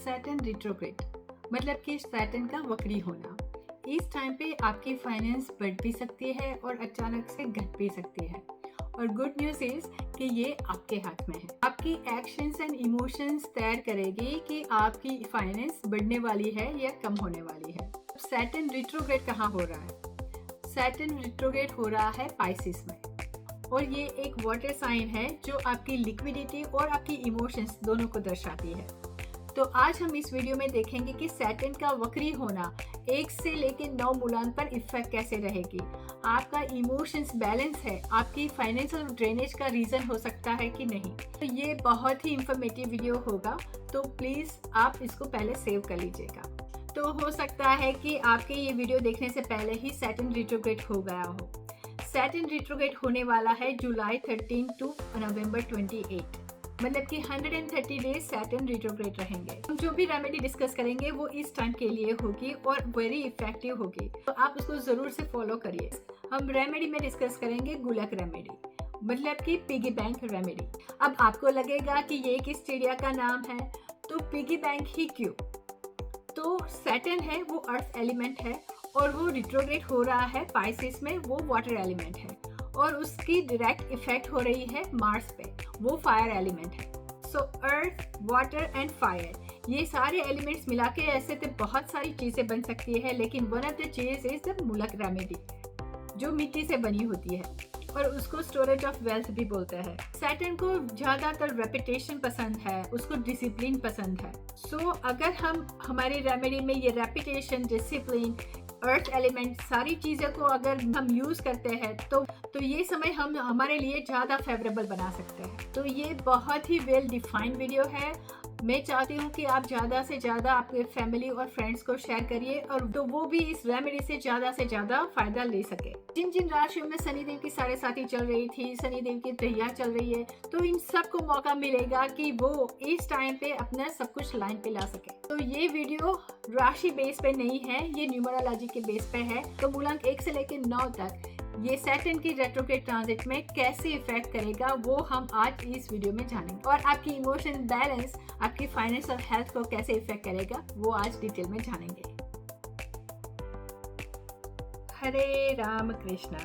Saturn retrograde मतलब कि Saturn का वक्री होना। इस टाइम पे आपकी फाइनेंस बढ़ भी सकती है और अचानक से घट भी सकती है। और गुड न्यूज़ इज कि ये आपके हाथ में है। आपकी एक्शंस एंड इमोशंस तय करेगी कि आपकी फाइनेंस बढ़ने वाली है या कम होने वाली है। सैटर्न रिट्रोग्रेड कहाँ हो रहा है? सैटर्न रिट्रोग्रेड हो रहा है पाइसिस में, और ये एक वाटर साइन है जो आपकी लिक्विडिटी और आपकी इमोशंस दोनों को दर्शाती है। तो आज हम इस वीडियो में देखेंगे कि सैटर्न का वक्री होना 1 से लेकर 9 मूलांक पर इफेक्ट कैसे रहेगी। आपका इमोशंस बैलेंस है, आपकी फाइनेंशियल ड्रेनेज का रीजन हो सकता है कि नहीं। तो ये बहुत ही इंफॉर्मेटिव वीडियो होगा, तो प्लीज आप इसको पहले सेव कर लीजिएगा। तो हो सकता है कि आपके ये वीडियो देखने से पहले ही सैटर्न रिट्रोग्रेड हो गया हो। सैटर्न रिट्रोग्रेड होने वाला है जुलाई 13 टू नवंबर 28, मतलब कि 130 डेज सैटर्न रिट्रोग्रेड रहेंगे। हम जो भी रेमेडी डिस्कस करेंगे वो इस टाइम के लिए होगी और वेरी इफेक्टिव होगी, तो आप उसको जरूर से फॉलो करिए। हम रेमेडी में डिस्कस करेंगे गुलक रेमेडी, मतलब कि पिगी बैंक रेमेडी। अब आपको लगेगा कि ये किस चिड़िया का नाम है, तो पिगी बैंक ही क्यों? तो सैटर्न है वो अर्थ एलिमेंट है और वो रिट्रोग्रेड हो रहा है पाइसिस में, वो वाटर एलिमेंट है, और उसकी डायरेक्ट इफेक्ट हो रही है मार्स पे, वो फायर एलिमेंट है। सो अर्थ, वाटर एंड फायर, ये सारे एलिमेंट्स मिला के ऐसे तो बहुत सारी चीजें बन सकती है, लेकिन वन ऑफ द चीज इज द मुलक रेमेडी, जो मिट्टी से बनी होती है और उसको स्टोरेज ऑफ वेल्थ भी बोलते हैं। सैटर्न को ज्यादातर रेपिटेशन पसंद है, उसको डिसिप्लिन पसंद है। सो अगर हम हमारी रेमेडी में ये रेपिटेशन, डिसिप्लिन, अर्थ एलिमेंट सारी चीज़ों को अगर हम यूज़ करते हैं तो ये समय हम हमारे लिए ज़्यादा फेवरेबल बना सकते हैं। तो ये बहुत ही वेल डिफाइंड वीडियो है। मैं चाहती हूँ कि आप ज़्यादा से ज़्यादा आपके फैमिली और फ्रेंड्स को शेयर करिए, और तो वो भी इस रेमेडी से ज़्यादा फायदा ले सके। जिन जिन राशियों में शनिदेव की 7.5 चल रही थी, शनिदेव की तैयार चल रही है, तो इन सबको मौका मिलेगा कि वो इस टाइम पे अपना सब कुछ लाइन पे ला सके। तो ये वीडियो राशि बेस पे नहीं है, ये न्यूमरोलॉजी के बेस पे है। तो मूलांक 1 से लेकर 9 तक ये सैटर्न की रेट्रोग्रेड ट्रांजिट में कैसे इफेक्ट करेगा वो हम आज इस वीडियो में जानेंगे, और आपकी इमोशन बैलेंस, आपकी फाइनेंस और हेल्थ को कैसे इफेक्ट करेगा वो आज डिटेल में जानेंगे। हरे राम कृष्णा।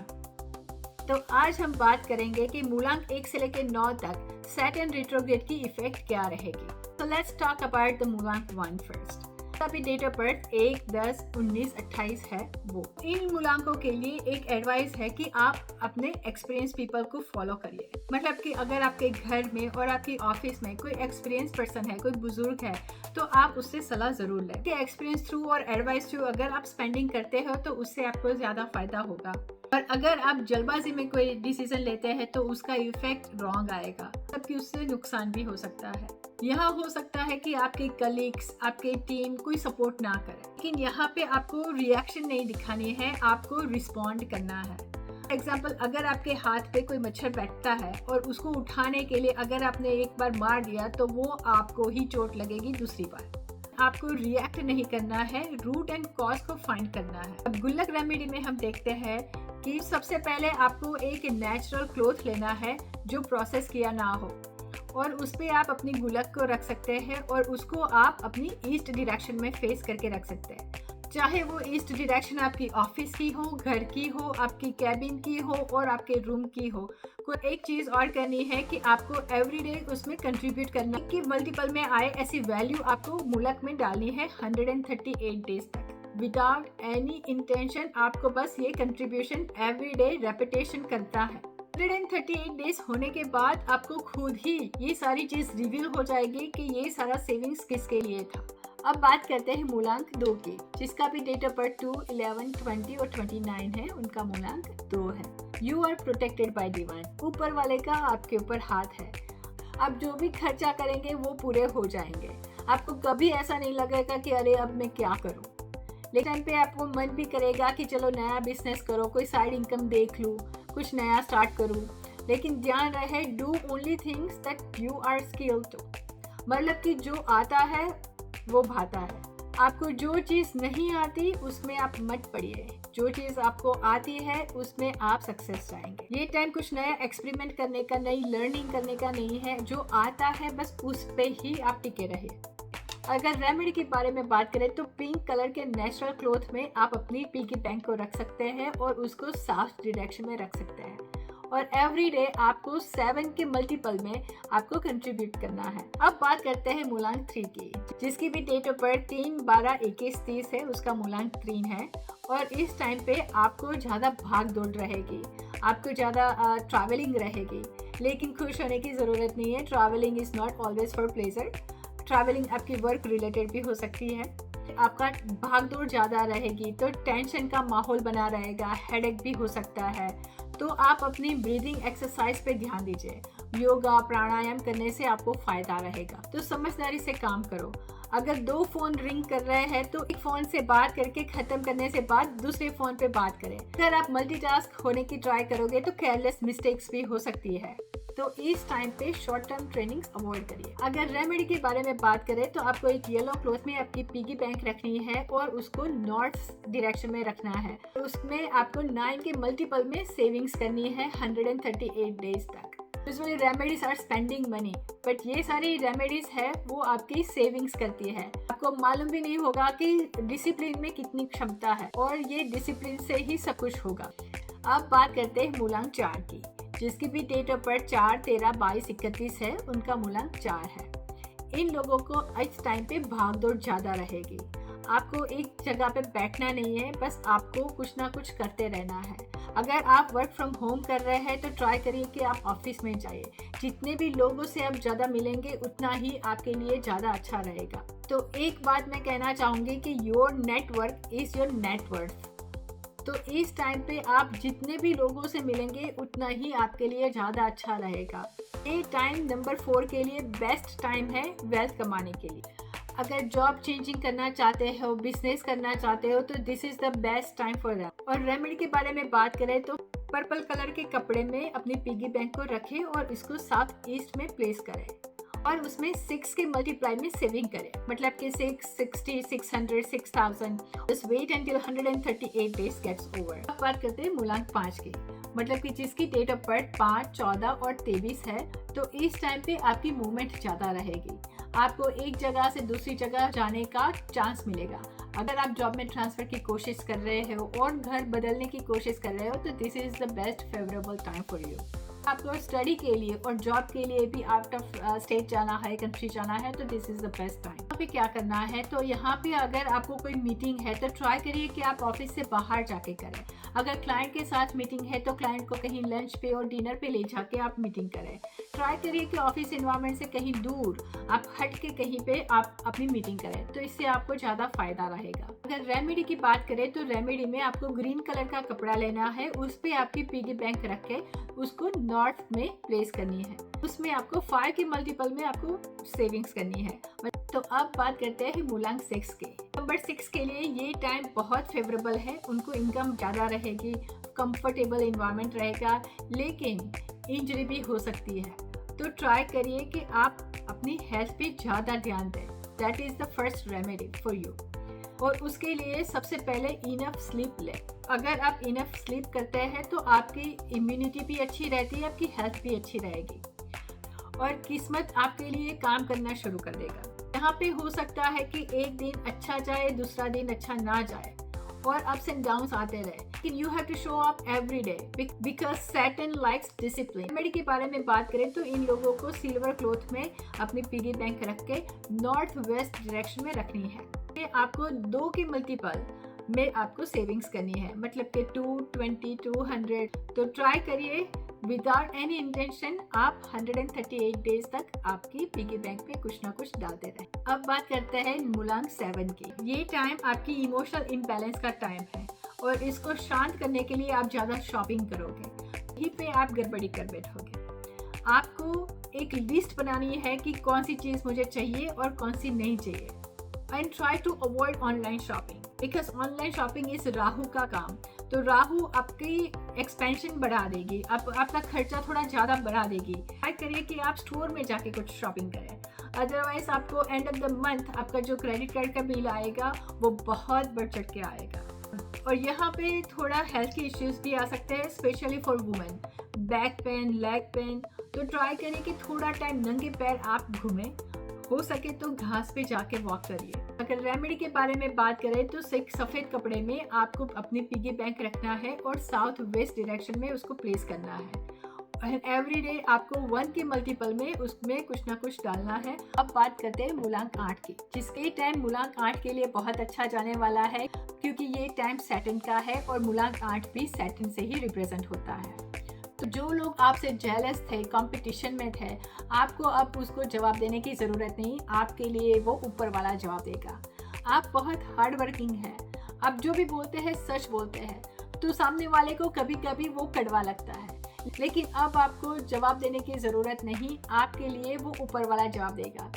तो आज हम बात करेंगे कि मूलांक 1 से लेकर 9 तक सैटर्न रिट्रोग्रेड की इफेक्ट क्या रहेगी। So let's talk about the मूलांक 1 first। अभी डेट ऑफ बर्थ 1, 10, 19, 28 है वो। इन मूलांकों के लिए एक एडवाइस है कि आप अपने एक्सपीरियंस पीपल को फॉलो करिए। मतलब कि अगर आपके घर में और आपकी ऑफिस में कोई एक्सपीरियंस पर्सन है, कोई बुजुर्ग है, तो आप उससे सलाह जरूर लें। कि एक्सपीरियंस थ्रू और एडवाइस थ्रू अगर आप स्पेंडिंग करते हो तो उससे आपको ज्यादा फायदा होगा, और अगर आप जल्दबाजी में कोई डिसीजन लेते हैं तो उसका इफेक्ट रॉन्ग आएगा, जबकि उससे नुकसान भी हो सकता है। यहाँ हो सकता है कि आपके कलीग्स, आपके टीम कोई सपोर्ट ना करे, लेकिन यहाँ पे आपको रिएक्शन नहीं दिखानी है, आपको रिस्पॉन्ड करना है। एग्जाम्पल, अगर आपके हाथ पे कोई मच्छर बैठता है और उसको उठाने के लिए अगर आपने एक बार मार दिया तो वो आपको ही चोट लगेगी दूसरी बार। आपको रिएक्ट नहीं करना है, रूट एंड कॉज को फाइंड करना है। अब गुल्लक रेमेडी में हम देखते हैं कि सबसे पहले आपको एक नेचुरल क्लॉथ लेना है जो प्रोसेस किया ना हो, और उस पे आप अपनी गुल्लक को रख सकते हैं और उसको आप अपनी ईस्ट डायरेक्शन में फेस करके रख सकते हैं। चाहे वो ईस्ट डायरेक्शन आपकी ऑफिस की हो, घर की हो, आपकी कैबिन की हो और आपके रूम की हो। कोई एक चीज और करनी है कि आपको एवरीडे उसमें कंट्रीब्यूट करना कि मल्टीपल में आए ऐसी वैल्यू आपको मूलक में डालनी है 138 डेज तक विदाउट एनी इंटेंशन। आपको बस ये कंट्रीब्यूशन एवरीडे रेपिटेशन करता है। 138 डेज होने के बाद आपको खुद ही ये सारी चीज रिवील हो जाएगी कि ये सारा सेविंग्स किसके लिए था। अब बात करते हैं मूलांक 2 की, जिसका भी डेट ऑफ बर्थ 2, 11, 20 और 29 है, उनका मूलांक 2 है। You are protected by divine, ऊपर वाले का आपके ऊपर हाथ है। आप जो भी खर्चा करेंगे वो पूरे हो जाएंगे। आपको कभी ऐसा नहीं लगेगा कि अरे अब मैं क्या करूं, लेकिन पे आपको मन भी करेगा कि चलो नया बिजनेस करो, कोई साइड इनकम देख लूं, कुछ नया स्टार्ट करूं। लेकिन ध्यान रहे, do only things that you are skilled to, मतलब कि जो आता है वो भाता है। आपको जो चीज नहीं आती उसमें आप मत पड़िए, जो चीज आपको आती है उसमें आप सक्सेस चाहेंगे। ये टाइम कुछ नया एक्सपेरिमेंट करने का, नई लर्निंग करने का नहीं है। जो आता है बस उस पे ही आप टिके रहिए। अगर रेमेडी के बारे में बात करें तो पिंक कलर के नेचुरल क्लॉथ में आप अपनी पिगी बैंक को रख सकते हैं और उसको साउथ डायरेक्शन में रख सकते हैं और एवरी डे आपको 7 के मल्टीपल में आपको कंट्रीब्यूट करना है। अब बात करते हैं मूलांक 3 की, जिसकी भी डेट ऑफ बर्थ 3, 12, 21, 30 है, उसका मूलांक 3 है और इस टाइम पे आपको ज़्यादा भाग दौड़ रहेगी, आपको ज़्यादा ट्रैवलिंग रहेगी, लेकिन खुश होने की ज़रूरत नहीं है। Travelling is not always for pleasure, travelling आपकी वर्क रिलेटेड भी हो सकती है। आपका भाग दौड़ ज़्यादा रहेगी तो टेंशन का माहौल बना रहेगा, हेडेक भी हो सकता है, तो आप अपनी ब्रीदिंग एक्सरसाइज पे ध्यान दीजिए। योगा प्राणायाम करने से आपको फायदा रहेगा, तो समझदारी से काम करो। अगर 2 फोन रिंग कर रहे हैं तो एक फोन से बात करके खत्म करने से बाद दूसरे फोन पे बात करें। अगर आप मल्टीटास्क होने की ट्राई करोगे तो केयरलेस मिस्टेक्स भी हो सकती है, तो इस टाइम पे शॉर्ट टर्म ट्रेनिंग्स अवॉइड करिए। अगर रेमेडी के बारे में बात करें तो आपको एक येलो क्लॉथ में आपकी पिगी बैंक रखनी है और उसको नॉर्थ डायरेक्शन में रखना है। उसमें आपको 9 के मल्टीपल में सेविंग्स करनी है 138 डेज तक। Usually remedies are spending money, but ये सारी रेमेडीज है वो आपकी सेविंग्स करती है। आपको मालूम भी नहीं होगा कि डिसिप्लिन में कितनी क्षमता है और ये डिसिप्लिन से ही सब कुछ होगा। अब बात करते हैं मूलांक 4 की, जिसकी भी डेट ऑफ बर्थ 4, 13, 22, 31 है, उनका मूलांक 4 है। इन लोगों को इस टाइम पे भाग दौड़ ज़्यादा रहेगी। आपको एक जगह पे बैठना नहीं है, बस आपको कुछ ना कुछ करते रहना है। अगर आप वर्क फ्रॉम होम कर रहे हैं तो ट्राई करिए कि आप ऑफिस में जाइए। जितने भी लोगों से आप ज़्यादा मिलेंगे उतना ही आपके लिए ज़्यादा अच्छा रहेगा। तो एक बात मैं कहना चाहूँगी कि your network is your net worth. तो इस टाइम पे आप जितने भी लोगों से मिलेंगे उतना ही आपके लिए ज़्यादा अच्छा रहेगा। ये टाइम नंबर 4 के लिए बेस्ट टाइम है वेल्थ कमाने के लिए। अगर जॉब चेंजिंग करना चाहते हो, बिजनेस करना चाहते हो, तो this is the best time for that. और रेमेडी के बारे में बात करें तो पर्पल कलर के कपड़े में अपनी पिगी बैंक को रखें और इसको साउथ ईस्ट में प्लेस करें और उसमें 6 के मल्टीप्लाई में सेविंग करें, मतलब कि 6, 60, 600, 6000। Just wait until 138 days gets over. अब बात करते हैं मूलांक 5 की, मतलब कि जिसकी डेट ऑफ बर्थ 5, 14 और 23 है, तो इस टाइम पे आपकी मूवमेंट ज़्यादा रहेगी। आपको एक जगह से दूसरी जगह जाने का चांस मिलेगा। अगर आप जॉब में ट्रांसफ़र की कोशिश कर रहे हो और घर बदलने की कोशिश कर रहे हो तो this is the best favourable time for you. आपको स्टडी के लिए और जॉब के लिए भी आउट ऑफ स्टेट जाना है, कंट्री जाना है, तो this is the best time. यहाँ पे क्या करना है, तो यहाँ पे अगर आपको कोई मीटिंग है तो ट्राई करिए कि आप ऑफिस से बाहर जाके करें। अगर क्लाइंट के साथ मीटिंग है तो क्लाइंट को कहीं लंच पे और डिनर पे ले जाके आप मीटिंग करें। ट्राई करिए कि ऑफिस इन्वायरमेंट से कहीं दूर आप हट के कहीं पे आप अपनी मीटिंग करें, तो इससे आपको ज़्यादा फायदा रहेगा। अगर रेमेडी की बात करें तो रेमेडी में आपको ग्रीन कलर का कपड़ा लेना है, उस पर आपकी पिगी बैंक रख के उसको नॉर्थ में प्लेस करनी है। उसमें आपको 5 के मल्टीपल में आपको सेविंग्स करनी है। तो अब बात करते हैं मूलांक 6 के। नंबर 6 के लिए ये टाइम बहुत फेवरेबल है। उनको इनकम ज़्यादा रहेगी, कंफर्टेबल इन्वायरमेंट रहेगा, लेकिन इंजरी भी हो सकती है। तो ट्राई करिए कि आप अपनी हेल्थ पे ज़्यादा ध्यान दें। That is the first remedy for you. और उसके लिए सबसे पहले इनफ स्लीप लें। अगर आप इनफ स्लीप करते हैं तो आपकी इम्यूनिटी भी अच्छी रहती है, आपकी हेल्थ भी अच्छी रहेगी और किस्मत आपके लिए काम करना शुरू कर देगा। यहाँ पे हो सकता है कि एक दिन अच्छा जाए, दूसरा दिन अच्छा ना जाए और अप्स एंड डाउन्स आते रहे, लेकिन you have to show up every day because Saturn likes discipline. Remedy के बारे में बात करें तो इन लोगों को सिल्वर क्लॉथ में अपनी पिगी बैंक रख के नॉर्थ वेस्ट डायरेक्शन में रखनी है। आपको 2 के मल्टीपल में आपको सेविंग्स करनी है, मतलब कि 2, 20, 200। तो ट्राई करिए विदाउट एनी इंटेंशन आप 138 डेज तक आपकी पिगी बैंक में कुछ ना कुछ डालते रहे। अब बात करते हैं मूलांक 7 की। ये टाइम आपकी इमोशनल इम्बैलेंस का टाइम है और इसको शांत करने के लिए आप ज़्यादा शॉपिंग करोगे, यहीं पे आप गड़बड़ी कर बैठोगे। आपको एक लिस्ट बनानी है कि कौन सी चीज़ मुझे चाहिए और कौन सी नहीं चाहिए। And try to avoid online shopping because online shopping is Rahu का काम। तो राहु आपकी एक्सपेंशन बढ़ा देगी, आपका खर्चा थोड़ा ज़्यादा बढ़ा देगी। ट्राई करिए कि आप स्टोर में जाके कुछ शॉपिंग करें, अदरवाइज आपको एंड ऑफ द मंथ आपका जो क्रेडिट कार्ड का बिल आएगा वो बहुत बढ़ चढ़ के आएगा। और यहाँ पे थोड़ा हेल्थ के इश्यूज भी आ सकते हैं, specially for women, back pain, leg pain. तो ट्राई करिए कि थोड़ा टाइम नंगे पैर आप घूमें। हो सके तो घास पे जाके वॉक करिए। अगर रेमेडी के बारे में बात करें तो सफ़ेद कपड़े में आपको अपनी पिगी बैंक रखना है और साउथ वेस्ट डायरेक्शन में उसको प्लेस करना है। एवरी डे आपको 1 के मल्टीपल में उसमें कुछ ना कुछ डालना है। अब बात करते हैं मूलांक 8 की, जिसके टाइम मूलांक 8 के लिए बहुत अच्छा जाने वाला है, क्योंकि ये टाइम सैटर्न का है और मूलांक 8 भी सैटर्न से ही रिप्रेजेंट होता है। तो जो लोग आपसे जेलस थे, कंपटीशन में थे, आपको अब उसको जवाब देने की ज़रूरत नहीं, आपके लिए वो ऊपर वाला जवाब देगा। आप बहुत हार्ड वर्किंग हैं, आप जो भी बोलते हैं सच बोलते हैं, तो सामने वाले को कभी कभी वो कड़वा लगता है, लेकिन अब आपको जवाब देने की ज़रूरत नहीं, आपके लिए वो ऊपर वाला जवाब देगा।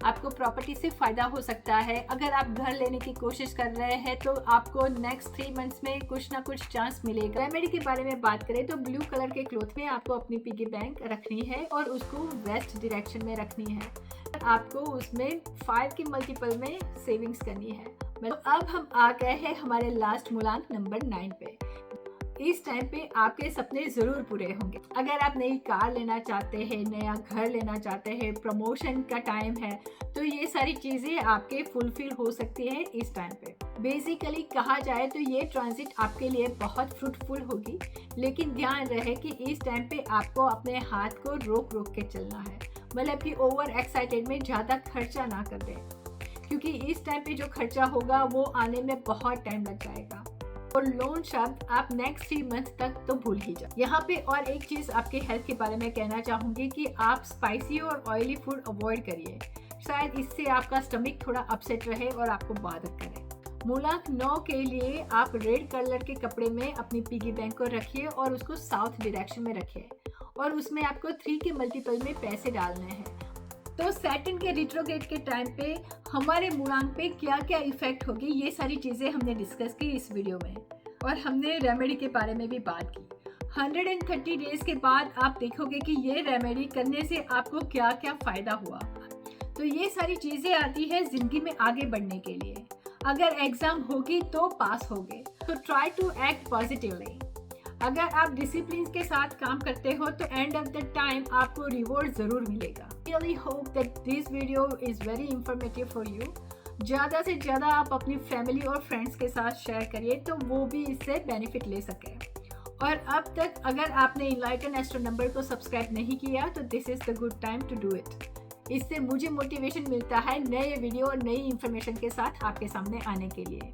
आपको प्रॉपर्टी से फ़ायदा हो सकता है। अगर आप घर लेने की कोशिश कर रहे हैं तो आपको नेक्स्ट 3 मंथ्स में कुछ ना कुछ चांस मिलेगा। रेमेडी के बारे में बात करें तो ब्लू कलर के क्लॉथ में आपको अपनी पिगी बैंक रखनी है और उसको वेस्ट डायरेक्शन में रखनी है। आपको उसमें 5 के मल्टीपल में सेविंग्स करनी है। अब हम आ गए हैं हमारे लास्ट मूलांक नंबर 9 पे। इस टाइम पे आपके सपने ज़रूर पूरे होंगे। अगर आप नई कार लेना चाहते हैं, नया घर लेना चाहते हैं, प्रमोशन का टाइम है, तो ये सारी चीज़ें आपके फुलफिल हो सकती है इस टाइम पे। बेसिकली कहा जाए तो ये ट्रांजिट आपके लिए बहुत फ्रूटफुल होगी, लेकिन ध्यान रहे कि इस टाइम पे आपको अपने हाथ को रोक रोक के चलना है, मतलब कि ओवर एक्साइटेड में ज़्यादा खर्चा ना कर दें, क्योंकि इस टाइम पे जो खर्चा होगा वो आने में बहुत टाइम लग जाएगा। और लोन शब्द आप नेक्स्ट 3 मंथ तक तो भूल ही जाए। यहाँ पे और एक चीज़ आपके हेल्थ के बारे में कहना चाहूँगी कि आप स्पाइसी और ऑयली फूड अवॉइड करिए, शायद इससे आपका स्टमक थोड़ा अपसेट रहे और आपको बाधक करे। मूलांक 9 के लिए आप रेड कलर के कपड़े में अपनी पिगी बैंक को रखिए और उसको साउथ डायरेक्शन में रखिए और उसमें आपको 3 के मल्टीपल में पैसे डालने हैं। तो सैटर्न के रिट्रोग्रेड के टाइम पे हमारे मूलांक पे क्या क्या इफेक्ट होगी, ये सारी चीज़ें हमने डिस्कस की इस वीडियो में, और हमने रेमेडी के बारे में भी बात की। 130 डेज के बाद आप देखोगे कि ये रेमेडी करने से आपको क्या क्या फ़ायदा हुआ। तो ये सारी चीज़ें आती है ज़िंदगी में आगे बढ़ने के लिए। अगर एग्ज़ाम होगी तो पास होगे, तो ट्राई टू एक्ट पॉजिटिवली। अगर आप डिसिप्लिन के साथ काम करते हो तो एंड ऑफ द टाइम आपको रिवॉर्ड ज़रूर मिलेगा। Really hope that this video is very informative for you. ज़्यादा से ज़्यादा आप अपनी फैमिली और फ्रेंड्स के साथ शेयर करिए तो वो भी इससे बेनिफिट ले सके। और अब तक अगर आपने इनलाइटन एस्ट्रो नंबर को सब्सक्राइब नहीं किया तो this is the good time to do it. इससे मुझे मोटिवेशन मिलता है नए वीडियो और नई इन्फॉर्मेशन के साथ आपके सामने आने के लिए।